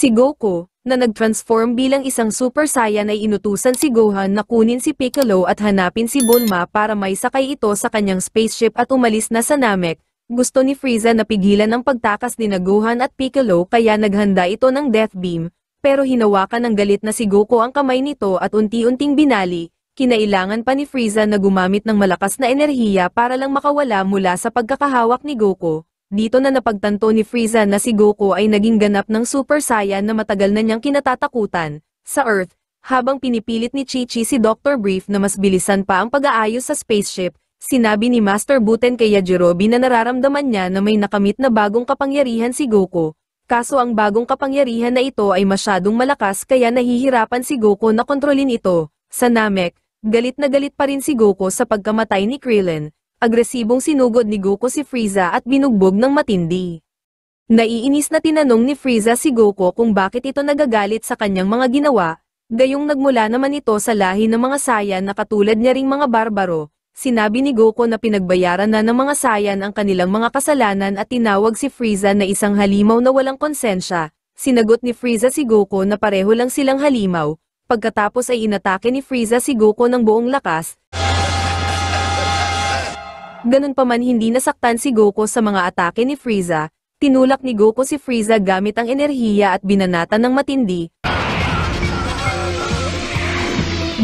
Si Goku, na nag-transform bilang isang Super Saiyan ay inutusan si Gohan na kunin si Piccolo at hanapin si Bulma para may sakay ito sa kanyang spaceship at umalis na sa Namek. Gusto ni Frieza na pigilan ang pagtakas ni Gohan at Piccolo kaya naghanda ito ng Death Beam, pero hinawakan ng galit na si Goku ang kamay nito at unti-unting binali. Kinailangan pa ni Frieza na gumamit ng malakas na enerhiya para lang makawala mula sa pagkakahawak ni Goku. Dito na napagtanto ni Frieza na si Goku ay naging ganap ng Super Saiyan na matagal na niyang kinatatakutan. Sa Earth, habang pinipilit ni Chi-Chi si Dr. Brief na mas bilisan pa ang pag-aayos sa spaceship, sinabi ni Master Buten kay Yajirobe na nararamdaman niya na may nakamit na bagong kapangyarihan si Goku. Kaso ang bagong kapangyarihan na ito ay masyadong malakas kaya nahihirapan si Goku na kontrolin ito. Sa Namek, galit na galit pa rin si Goku sa pagkamatay ni Krillin. Agresibong sinugod ni Goku si Frieza at binugbog ng matindi. Naiinis na tinanong ni Frieza si Goku kung bakit ito nagagalit sa kanyang mga ginawa, gayong nagmula naman ito sa lahi ng mga Saiyan na katulad niya ring mga barbaro. Sinabi ni Goku na pinagbayaran na ng mga Saiyan ang kanilang mga kasalanan at tinawag si Frieza na isang halimaw na walang konsensya. Sinagot ni Frieza si Goku na pareho lang silang halimaw. Pagkatapos ay inatake ni Frieza si Goku ng buong lakas. Ganun pa man hindi nasaktan si Goku sa mga atake ni Frieza, tinulak ni Goku si Frieza gamit ang enerhiya at binanatan ng matindi.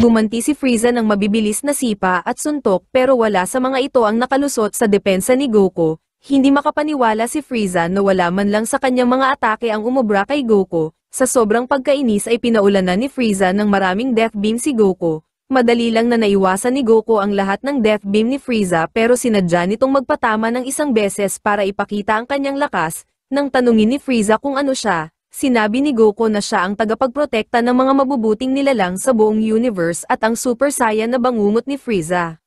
Gumanti si Frieza ng mabibilis na sipa at suntok pero wala sa mga ito ang nakalusot sa depensa ni Goku. Hindi makapaniwala si Frieza na wala man lang sa kanyang mga atake ang umubra kay Goku. Sa sobrang pagkainis ay pinaulanan ni Frieza ng maraming Death Beam si Goku. Madali lang na naiwasan ni Goku ang lahat ng Death Beam ni Frieza pero sinadya nitong magpatama ng isang beses para ipakita ang kanyang lakas. Nang tanungin ni Frieza kung ano siya, sinabi ni Goku na siya ang tagapagprotekta ng mga mabubuting nilalang sa buong universe at ang Super Saiyan na bangungot ni Frieza.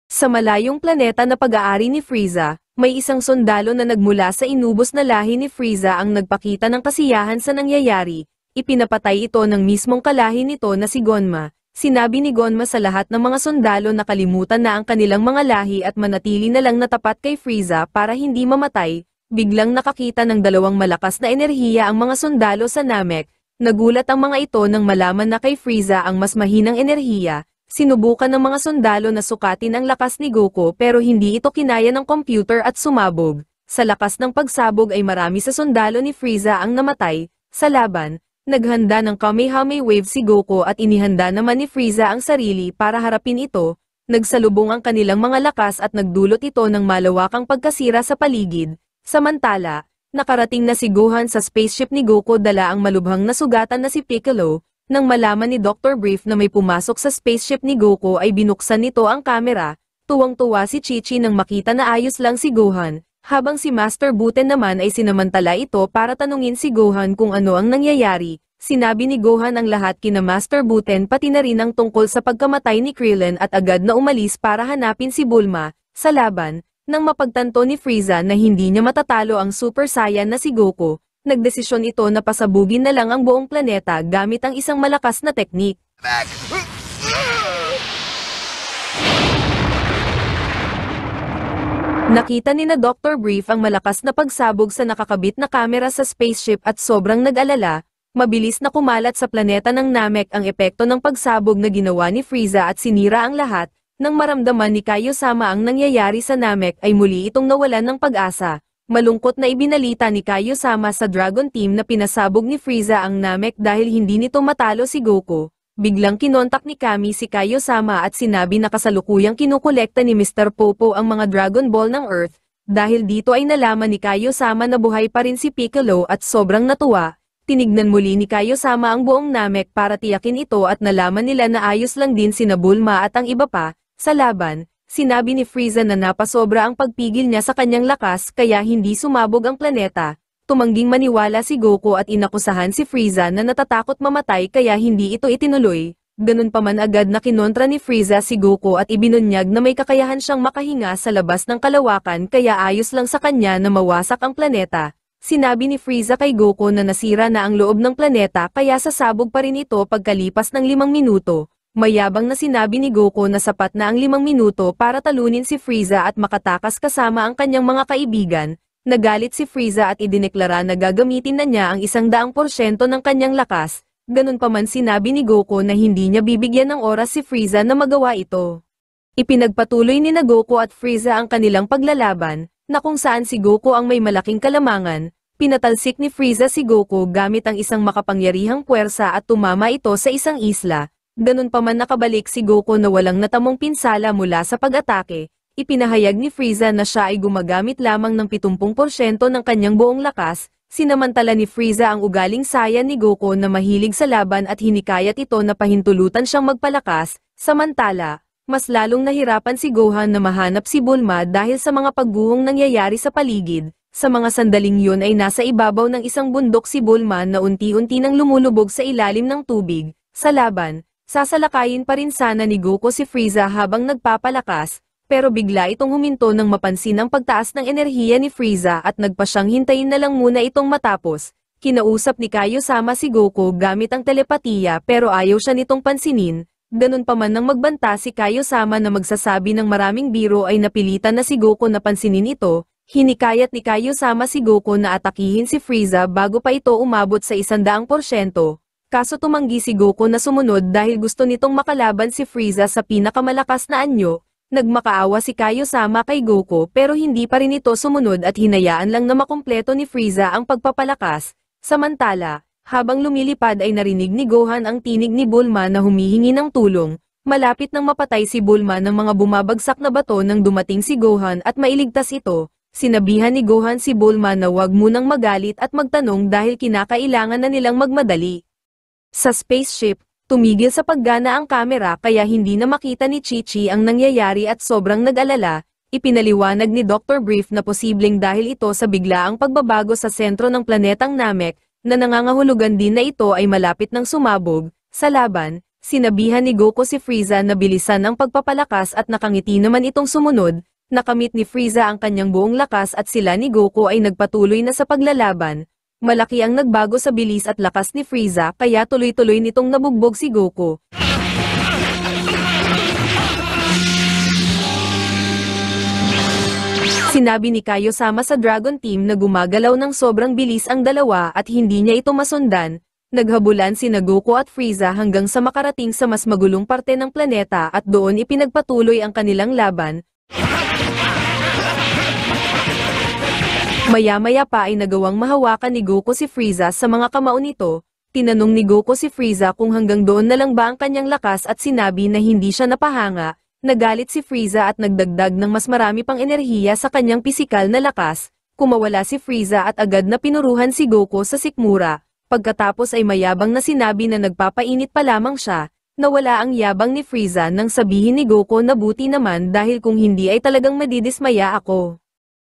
Sa malayong planeta na pag-aari ni Frieza, may isang sundalo na nagmula sa inubos na lahi ni Frieza ang nagpakita ng kasiyahan sa nangyayari. Ipinapatay ito ng mismong kalahi nito na si Gonma. Sinabi ni Gonma sa lahat ng mga sundalo na kalimutan na ang kanilang mga lahi at manatili na lang natapat kay Frieza para hindi mamatay. Biglang nakakita ng dalawang malakas na enerhiya ang mga sundalo sa Namek. Nagulat ang mga ito nang malaman na kay Frieza ang mas mahinang enerhiya. Sinubukan ng mga sundalo na sukatin ang lakas ni Goku pero hindi ito kinaya ng computer at sumabog. Sa lakas ng pagsabog ay marami sa sundalo ni Frieza ang namatay. Sa laban, naghanda ng Kamehameha Wave si Goku at inihanda naman ni Frieza ang sarili para harapin ito. Nagsalubong ang kanilang mga lakas at nagdulot ito ng malawakang pagkasira sa paligid. Samantala, nakarating na si Gohan sa spaceship ni Goku dala ang malubhang na sugatan na si Piccolo. Nang malaman ni Dr. Brief na may pumasok sa spaceship ni Goku ay binuksan nito ang kamera. Tuwang-tuwa si Chi-Chi nang makita na ayos lang si Gohan. Habang si Master Buten naman ay sinamantala ito para tanungin si Gohan kung ano ang nangyayari. Sinabi ni Gohan ang lahat kina Master Buten pati na rin ang tungkol sa pagkamatay ni Krillin at agad na umalis para hanapin si Bulma. Sa laban, nang mapagtanto ni Frieza na hindi niya matatalo ang Super Saiyan na si Goku, nagdesisyon ito na pasabugin na lang ang buong planeta gamit ang isang malakas na teknik. Nakita ni na Dr. Brief ang malakas na pagsabog sa nakakabit na kamera sa spaceship at sobrang nag-alala. Mabilis na kumalat sa planeta ng Namek ang epekto ng pagsabog na ginawa ni Frieza at sinira ang lahat. Nang maramdaman ni Kaio-sama ang nangyayari sa Namek ay muli itong nawalan ng pag-asa. Malungkot na ibinalita ni Kaio-sama sa Dragon Team na pinasabog ni Frieza ang Namek dahil hindi nito matalo si Goku. Biglang kinontak ni Kami si Kaio-sama at sinabi na kasalukuyang kinukolekta ni Mr. Popo ang mga Dragon Ball ng Earth. Dahil dito ay nalaman ni Kaio-sama na buhay pa rin si Piccolo at sobrang natuwa. Tinignan muli ni Kaio-sama ang buong Namek para tiyakin ito at nalaman nila na ayos lang din sina Bulma at ang iba pa. Sa laban, sinabi ni Frieza na napasobra ang pagpigil niya sa kanyang lakas kaya hindi sumabog ang planeta. Tumangging maniwala si Goku at inakusahan si Frieza na natatakot mamatay kaya hindi ito itinuloy. Ganun pa man agad na kinontra ni Frieza si Goku at ibinunyag na may kakayahan siyang makahinga sa labas ng kalawakan kaya ayos lang sa kanya na mawasak ang planeta. Sinabi ni Frieza kay Goku na nasira na ang loob ng planeta kaya sasabog pa rin ito pagkalipas ng 5 minuto. Mayabang na sinabi ni Goku na sapat na ang 5 minuto para talunin si Frieza at makatakas kasama ang kanyang mga kaibigan. Nagalit si Frieza at idineklara na gagamitin na niya ang 100% ng kanyang lakas, ganun pa man sinabi ni Goku na hindi niya bibigyan ng oras si Frieza na magawa ito. Ipinagpatuloy ni Goku at Frieza ang kanilang paglalaban, na kung saan si Goku ang may malaking kalamangan, pinatalsik ni Frieza si Goku gamit ang isang makapangyarihang puwersa at tumama ito sa isang isla, ganun pa man nakabalik si Goku na walang natamong pinsala mula sa pag-atake. Ipinahayag ni Frieza na siya ay gumagamit lamang ng 70% ng kanyang buong lakas, sinamantala ni Frieza ang ugaling saya ni Goku na mahilig sa laban at hinikayat ito na pahintulutan siyang magpalakas, samantala, mas lalong nahirapan si Gohan na mahanap si Bulma dahil sa mga pagguhong nangyayari sa paligid. Sa mga sandaling yun ay nasa ibabaw ng isang bundok si Bulma na unti-unti nang lumulubog sa ilalim ng tubig. Sa laban, sasalakayin pa rin sana ni Goku si Frieza habang nagpapalakas, pero bigla itong huminto nang mapansin ang pagtaas ng enerhiya ni Frieza at nagpa siyang hintayin na lang muna itong matapos. Kinausap ni Kaiosama si Goku gamit ang telepatiya pero ayaw siya nitong pansinin. Ganun pa man nang magbanta si Kaiosama na magsasabi ng maraming biro ay napilitan na si Goku na pansinin ito. Hinikayat ni Kaiosama si Goku na atakihin si Frieza bago pa ito umabot sa 100%. Kaso tumanggi si Goku na sumunod dahil gusto nitong makalaban si Frieza sa pinakamalakas na anyo. Nagmakaawa si Kaiosama kay Goku pero hindi pa rin ito sumunod at hinayaan lang na makumpleto ni Frieza ang pagpapalakas. Samantala, habang lumilipad ay narinig ni Gohan ang tinig ni Bulma na humihingi ng tulong. Malapit nang mapatay si Bulma ng mga bumabagsak na bato nang dumating si Gohan at mailigtas ito. Sinabihan ni Gohan si Bulma na huwag munang magalit at magtanong dahil kinakailangan na nilang magmadali. Sa spaceship, tumigil sa paggana ang kamera kaya hindi na makita ni Chi-Chi ang nangyayari at sobrang nag-alala. Ipinaliwanag ni Dr. Brief na posibleng dahil ito sa biglaang pagbabago sa sentro ng planetang Namek, na nangangahulugan din na ito ay malapit ng sumabog. Sa laban, sinabihan ni Goku si Frieza na bilisan ang pagpapalakas at nakangiti naman itong sumunod. Nakamit ni Frieza ang kanyang buong lakas at sila ni Goku ay nagpatuloy na sa paglalaban. Malaki ang nagbago sa bilis at lakas ni Frieza kaya tuloy-tuloy nitong nabugbog si Goku. Sinabi ni Kaiosama sa Dragon Team na gumagalaw ng sobrang bilis ang dalawa at hindi niya ito masundan. Naghabulan sina Goku at Frieza hanggang sa makarating sa mas magulong parte ng planeta at doon ipinagpatuloy ang kanilang laban. Maya-maya pa ay nagawang mahawakan ni Goku si Frieza sa mga kamao nito. Tinanong ni Goku si Frieza kung hanggang doon na lang ba ang kanyang lakas at sinabi na hindi siya napahanga. Nagalit si Frieza at nagdagdag ng mas marami pang enerhiya sa kanyang pisikal na lakas. Kumawala si Frieza at agad na pinuruhan si Goku sa sikmura. Pagkatapos ay mayabang na sinabi na nagpapainit pa lamang siya. Nawala ang yabang ni Frieza nang sabihin ni Goku na buti naman dahil kung hindi ay talagang madidismaya ako.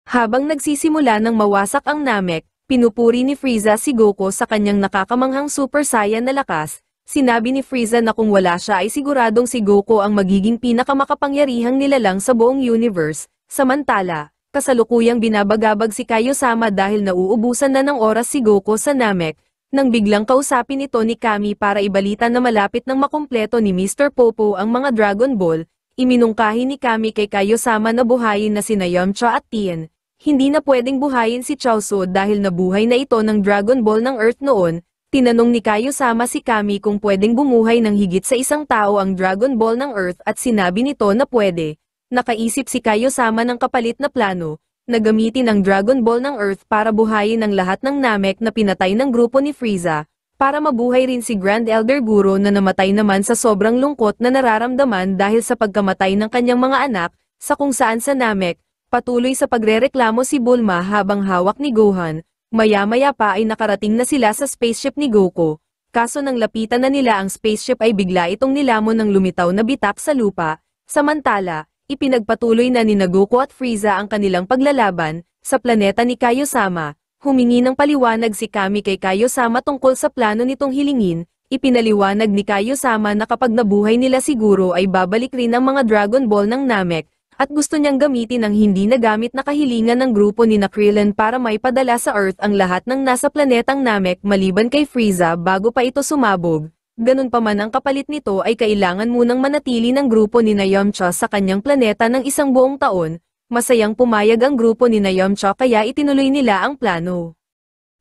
Habang nagsisimula ng mawasak ang Namek, pinupuri ni Frieza si Goku sa kanyang nakakamanghang Super Saiyan na lakas. Sinabi ni Frieza na kung wala siya ay siguradong si Goku ang magiging pinakamakapangyarihang nilalang sa buong universe. Samantala, kasalukuyang binabagabag si Kaiosama dahil nauubusan na ng oras si Goku sa Namek, nang biglang kausapin ito ni Kami para ibalita na malapit nang makumpleto ni Mr. Popo ang mga Dragon Ball. Iminungkahi ni Kami kay Kaiosama na buhayin na sina Yamcha at Tien. Hindi na pwedeng buhayin si Chaozu dahil nabuhay na ito ng Dragon Ball ng Earth noon. Tinanong ni Kaiosama si Kami kung pwedeng bumuhay ng higit sa isang tao ang Dragon Ball ng Earth at sinabi nito na pwede. Nakaisip si Kaiosama ng kapalit na plano, na gamitin ang Dragon Ball ng Earth para buhayin ang lahat ng Namek na pinatay ng grupo ni Frieza, para mabuhay rin si Grand Elder Guro na namatay naman sa sobrang lungkot na nararamdaman dahil sa pagkamatay ng kanyang mga anak, sa kung saan sa Namek, patuloy sa pagrereklamo si Bulma habang hawak ni Gohan. Maya-maya pa ay nakarating na sila sa spaceship ni Goku, kaso nang lapitan na nila ang spaceship ay bigla itong nilamon ng lumitaw na bitak sa lupa. Samantala, ipinagpatuloy na ni Goku at Frieza ang kanilang paglalaban. Sa planeta ni Kaiosama, humingi ng paliwanag si Kami kay Kaiosama tungkol sa plano nitong hilingin. Ipinaliwanag ni Kaiosama na kapag nabuhay nila siguro ay babalik rin ang mga Dragon Ball ng Namek, at gusto niyang gamitin ang hindi nagamit na kahilingan ng grupo ni Krillin para maipadala sa Earth ang lahat ng nasa planetang Namek maliban kay Frieza bago pa ito sumabog. Ganun pa man ang kapalit nito ay kailangan munang manatili ng grupo ni Yamcha sa kanyang planeta ng isang buong taon. masayang pumayag ang grupo ni Yamcha kaya itinuloy nila ang plano.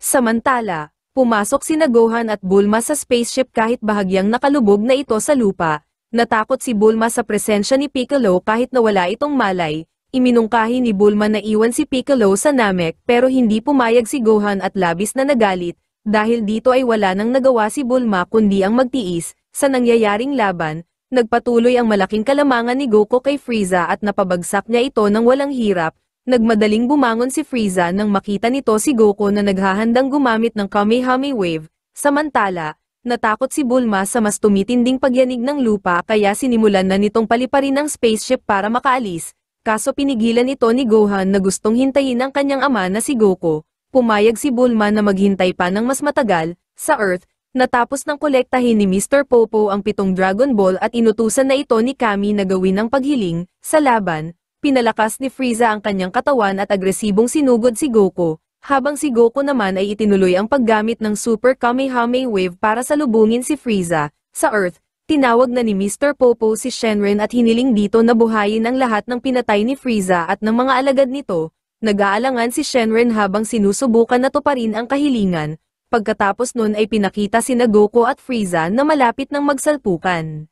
Samantala, pumasok sina Gohan at Bulma sa spaceship kahit bahagyang nakalubog na ito sa lupa. Natakot si Bulma sa presensya ni Piccolo kahit nawala itong malay. Iminungkahi ni Bulma na iwan si Piccolo sa Namek pero hindi pumayag si Gohan at labis na nagalit. Dahil dito ay wala nang nagawa si Bulma kundi ang magtiis. Sa nangyayaring laban, nagpatuloy ang malaking kalamangan ni Goku kay Frieza at napabagsak niya ito ng walang hirap. Nagmadaling bumangon si Frieza nang makita nito si Goku na naghahandang gumamit ng Kamehameha Wave. Samantala, natakot si Bulma sa mas tumitinding pagyanig ng lupa kaya sinimulan na nitong paliparin ang spaceship para makaalis. Kaso pinigilan ito ni Gohan na gustong hintayin ang kanyang ama na si Goku. Pumayag si Bulma na maghintay pa ng mas matagal. Sa Earth, natapos ng kolektahin ni Mr. Popo ang 7 Dragon Ball at inutusan na ito ni Kami na gawin ang paghiling. Sa laban, pinalakas ni Frieza ang kanyang katawan at agresibong sinugod si Goku, habang si Goku naman ay itinuloy ang paggamit ng Super Kamehameha Wave para salubungin si Frieza. Sa Earth, tinawag na ni Mr. Popo si Shenron at hiniling dito na buhayin ang lahat ng pinatay ni Frieza at ng mga alagad nito. Nag-aalangan si Shenron habang sinusubukan na tuparin ang kahilingan. Pagkatapos nun ay pinakita sina Goku at Frieza na malapit ng magsalpukan.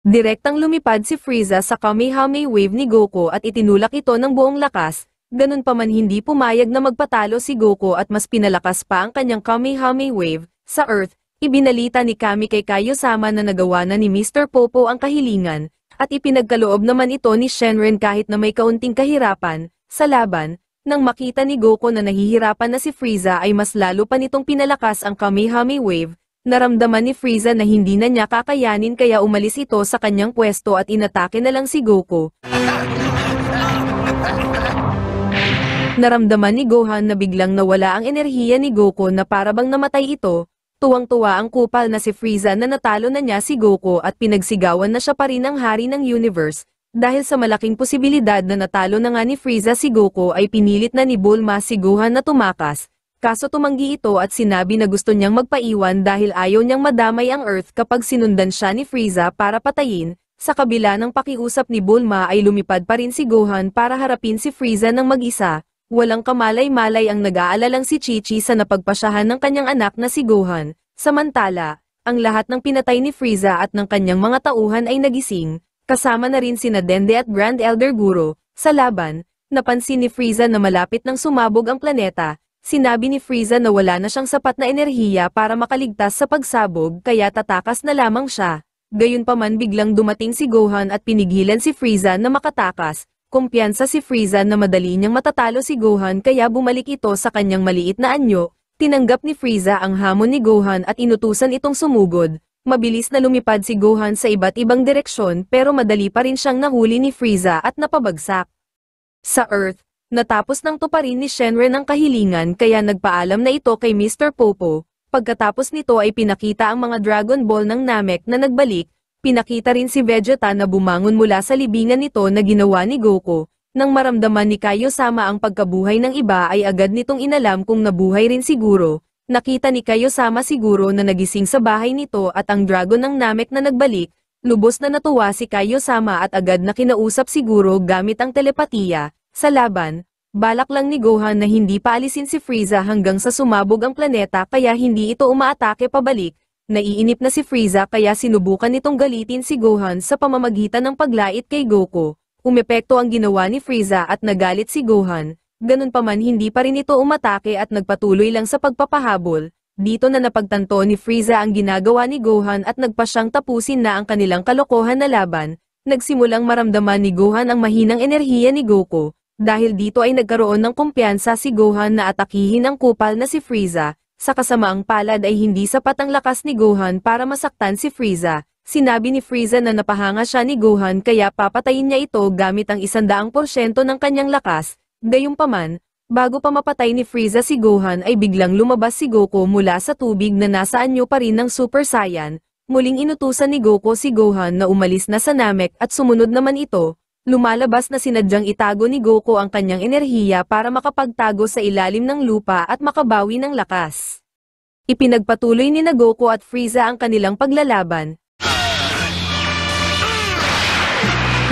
Direktang lumipad si Frieza sa Kamehameha Wave ni Goku at itinulak ito ng buong lakas. Ganun pa man hindi pumayag na magpatalo si Goku at mas pinalakas pa ang kanyang Kamehameha Wave. Sa Earth, ibinalita ni Kami kay Kaiosama na nagawa na ni Mr. Popo ang kahilingan, at ipinagkaloob naman ito ni Shenron kahit na may kaunting kahirapan. Sa laban, nang makita ni Goku na nahihirapan na si Frieza ay mas lalo pa nitong pinalakas ang Kamehameha Wave. Naramdaman ni Frieza na hindi na niya kakayanin kaya umalis ito sa kanyang pwesto at inatake na lang si Goku. Naramdaman ni Gohan na biglang nawala ang enerhiya ni Goku na parabang namatay ito. Tuwang-tuwa ang kupal na si Frieza na natalo na niya si Goku at pinagsigawan na siya pa rin ang hari ng universe. Dahil sa malaking posibilidad na natalo na nga ni Frieza si Goku ay pinilit na ni Bulma si Gohan na tumakas. Kaso tumanggi ito at sinabi na gusto niyang magpaiwan dahil ayaw niyang madamay ang Earth kapag sinundan siya ni Frieza para patayin. Sa kabila ng pakiusap ni Bulma ay lumipad pa rin si Gohan para harapin si Frieza ng mag-isa. Walang kamalay-malay ang nag-aalalang si Chi-Chi sa napagpasyahan ng kanyang anak na si Gohan. Samantala, ang lahat ng pinatay ni Frieza at ng kanyang mga tauhan ay nagising. Kasama na rin sina Dende at Grand Elder Guro. Sa laban, napansin ni Frieza na malapit nang sumabog ang planeta. Sinabi ni Frieza na wala na siyang sapat na enerhiya para makaligtas sa pagsabog kaya tatakas na lamang siya. Gayunpaman biglang dumating si Gohan at pinigilan si Frieza na makatakas. Kumpiyansa si Frieza na madali niyang matatalo si Gohan kaya bumalik ito sa kanyang maliit na anyo. Tinanggap ni Frieza ang hamon ni Gohan at inutusan itong sumugod. Mabilis na lumipad si Gohan sa iba't ibang direksyon pero madali pa rin siyang nahuli ni Frieza at napabagsak. Sa Earth, natapos nang tuparin ni Shenron ang kahilingan kaya nagpaalam na ito kay Mr. Popo. Pagkatapos nito ay pinakita ang mga Dragon Ball ng Namek na nagbalik, pinakita rin si Vegeta na bumangon mula sa libingan nito na ginawa ni Goku. Nang maramdaman ni Kaiosama ang pagkabuhay ng iba ay agad nitong inalam kung nabuhay rin siguro. Nakita ni Kaiosama siguro na nagising sa bahay nito at ang dragon ng Namek na nagbalik, lubos na natuwa si Kaiosama at agad na kinausap siguro gamit ang telepatiya. Sa laban, balak lang ni Gohan na hindi paalisin si Frieza hanggang sa sumabog ang planeta kaya hindi ito umaatake pabalik. Naiinip na si Frieza kaya sinubukan nitong galitin si Gohan sa pamamagitan ng paglait kay Goku. Umepekto ang ginawa ni Frieza at nagalit si Gohan. Ganun pa man hindi pa rin ito umatake at nagpatuloy lang sa pagpapahabol. Dito na napagtanto ni Frieza ang ginagawa ni Gohan at nagpa siyang tapusin na ang kanilang kalokohan na laban. Nagsimulang maramdaman ni Gohan ang mahinang enerhiya ni Goku. Dahil dito ay nagkaroon ng kumpiyansa si Gohan na atakihin ang kupal na si Frieza. Sa kasamaang palad ay hindi sapat ang lakas ni Gohan para masaktan si Frieza. Sinabi ni Frieza na napahanga siya ni Gohan kaya papatayin niya ito gamit ang 100% ng kanyang lakas. Gayunpaman, bago pa mapatay ni Frieza si Gohan ay biglang lumabas si Goku mula sa tubig na nasa anyo pa rin ng Super Saiyan. Muling inutusan ni Goku si Gohan na umalis na sa Namek at sumunod naman ito. Lumalabas na sinadyang itago ni Goku ang kanyang enerhiya para makapagtago sa ilalim ng lupa at makabawi ng lakas. Ipinagpatuloy ni Goku at Frieza ang kanilang paglalaban.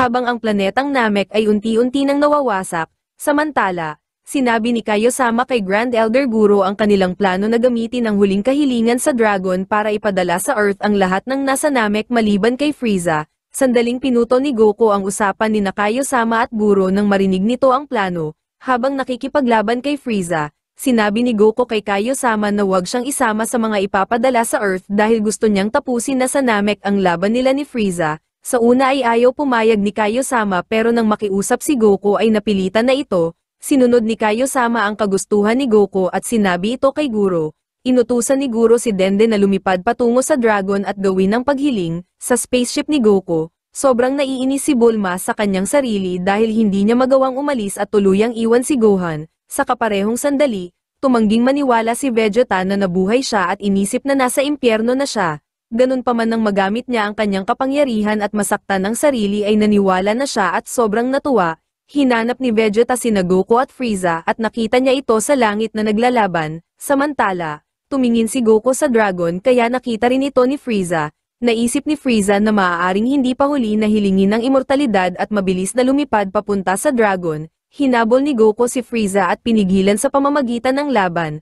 habang ang planetang Namek ay unti-unti nang nawawasak. Samantala, sinabi ni Kaiosama kay Grand Elder Guro ang kanilang plano na gamitin ang huling kahilingan sa Dragon para ipadala sa Earth ang lahat ng nasa Namek maliban kay Frieza. Sandaling pinuto ni Goku ang usapan ni Kaiosama at Guro nang marinig nito ang plano. Habang nakikipaglaban kay Frieza, sinabi ni Goku kay Kaiosama na huwag siyang isama sa mga ipapadala sa Earth dahil gusto niyang tapusin na sa Namek ang laban nila ni Frieza. Sa una ay ayaw pumayag ni Kaiosama pero nang makiusap si Goku ay napilitan na ito. Sinunod ni Kaiosama ang kagustuhan ni Goku at sinabi ito kay Guro. Inutusan ni Guro si Dende na lumipad patungo sa Dragon at gawin ang paghiling sa spaceship ni Goku. Sobrang naiinis si Bulma sa kanyang sarili dahil hindi niya magawang umalis at tuluyang iwan si Gohan. Sa kaparehong sandali, tumangging maniwala si Vegeta na nabuhay siya at inisip na nasa impyerno na siya. Ganun pa man nang magamit niya ang kanyang kapangyarihan at masaktan ang sarili ay naniwala na siya at sobrang natuwa. Hinanap ni Vegeta sina Goku at Frieza at nakita niya ito sa langit na naglalaban. Samantala, tumingin si Goku sa Dragon kaya nakita rin ito ni Frieza. Naisip ni Frieza na maaaring hindi pa huli na hilingin ng immortalidad at mabilis na lumipad papunta sa Dragon. Hinabol ni Goku si Frieza at pinigilan sa pamamagitan ng laban.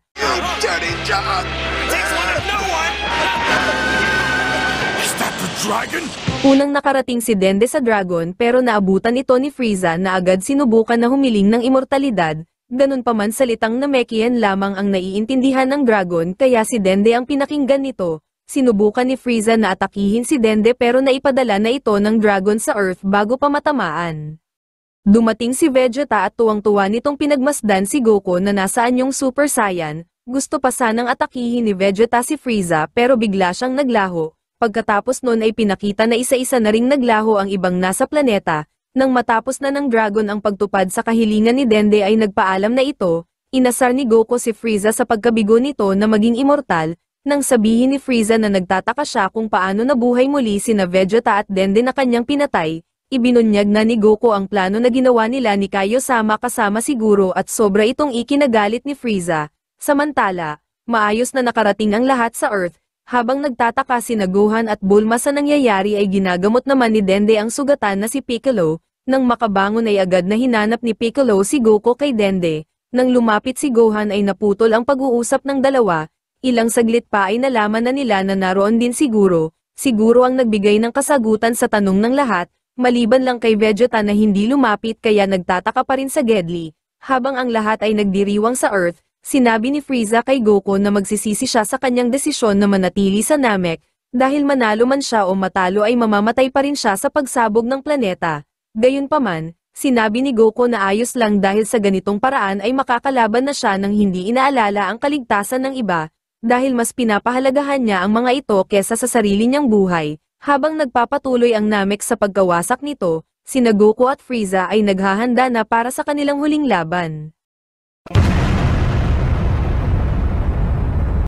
Dragon? Unang nakarating si Dende sa Dragon pero naabutan ito ni Frieza na agad sinubukan na humiling ng immortalidad. Ganun pa man salitang Namekian lamang ang naiintindihan ng Dragon kaya si Dende ang pinakinggan nito. Sinubukan ni Frieza na atakihin si Dende pero naipadala na ito ng Dragon sa Earth bago pa matamaan. Dumating si Vegeta at tuwang-tuwa nitong pinagmasdan si Goku na nasaan yung Super Saiyan. Gusto pa sanang atakihin ni Vegeta si Frieza pero bigla siyang naglaho. Pagkatapos nun ay pinakita na isa-isa na ring naglaho ang ibang nasa planeta. Nang matapos na ng Dragon ang pagtupad sa kahilingan ni Dende ay nagpaalam na ito. Inasar ni Goku si Frieza sa pagkabigo nito na maging immortal. Nang sabihin ni Frieza na nagtataka siya kung paano nabuhay muli sina Vegeta at Dende na kanyang pinatay, ibinunyag na ni Goku ang plano na ginawa nila ni Kaiosama kasama si Guro at sobra itong ikinagalit ni Frieza. Samantala, maayos na nakarating ang lahat sa Earth. Habang nagtataka sina Gohan at Bulma sa nangyayari ay ginagamot naman ni Dende ang sugatan na si Piccolo. Nang makabangon ay agad na hinanap ni Piccolo si Goku kay Dende. Nang lumapit si Gohan ay naputol ang pag-uusap ng dalawa. Ilang saglit pa ay nalaman na nila na naroon din si Guro. Si Guro ang nagbigay ng kasagutan sa tanong ng lahat, maliban lang kay Vegeta na hindi lumapit kaya nagtataka pa rin sa Gedli. Habang ang lahat ay nagdiriwang sa Earth, sinabi ni Frieza kay Goku na magsisisi siya sa kanyang desisyon na manatili sa Namek, dahil manalo man siya o matalo ay mamamatay pa rin siya sa pagsabog ng planeta. Gayunpaman, sinabi ni Goku na ayos lang dahil sa ganitong paraan ay makakalaban na siya nang hindi inaalala ang kaligtasan ng iba, dahil mas pinapahalagahan niya ang mga ito kesa sa sarili niyang buhay. Habang nagpapatuloy ang Namek sa pagkawasak nito, sina Goku at Frieza ay naghahanda na para sa kanilang huling laban.